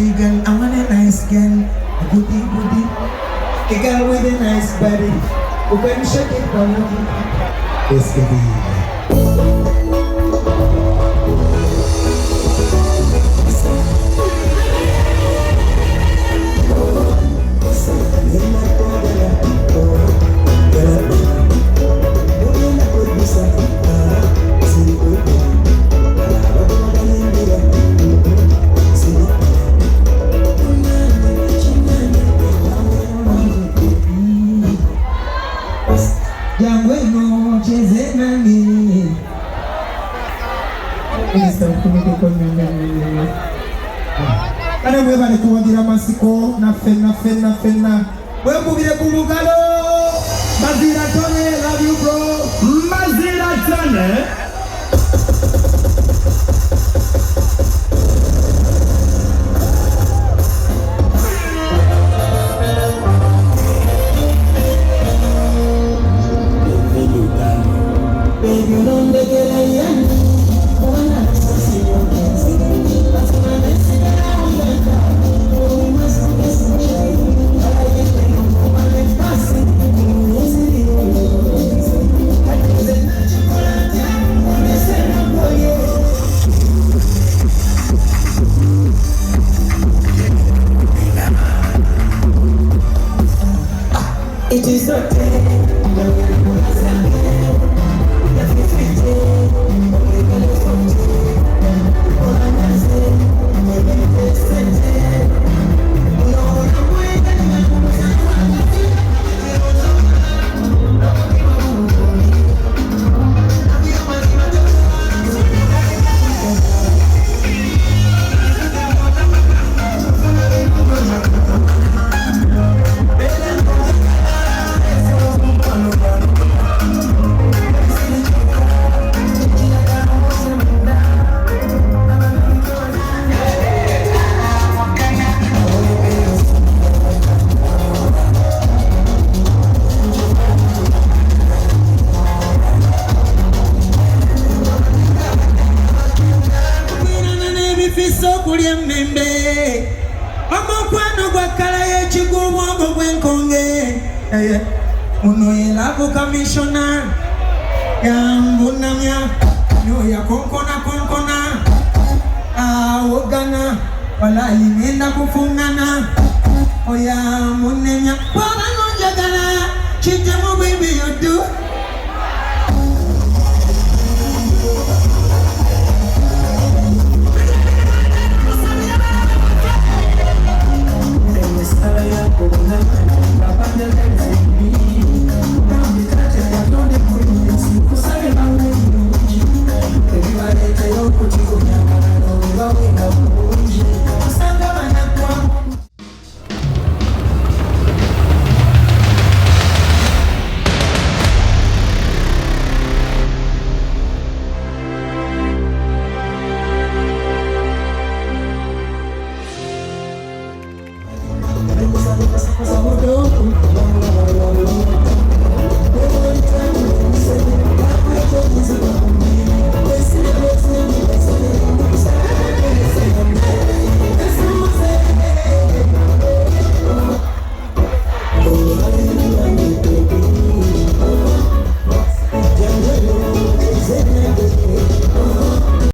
pretty girl, I want a nice girl. A goody goody. A girl with a nice body. Who can shake it for me? This could be. Kana mwe bali kuwagira masiko na fena mwe mubire kulugalo Mazira Tone, love you bro. Mazira Tone. Baby, don't make it it is okay. Fiso kulia membe Omo kwano kwa kala ye chigu wongo wenkonge Uno ye labu kamishona Ya mbuna mya Yo ya konkona Wogana Wala inenda kufungana Oya mune mya Wala nonjagana Chitemo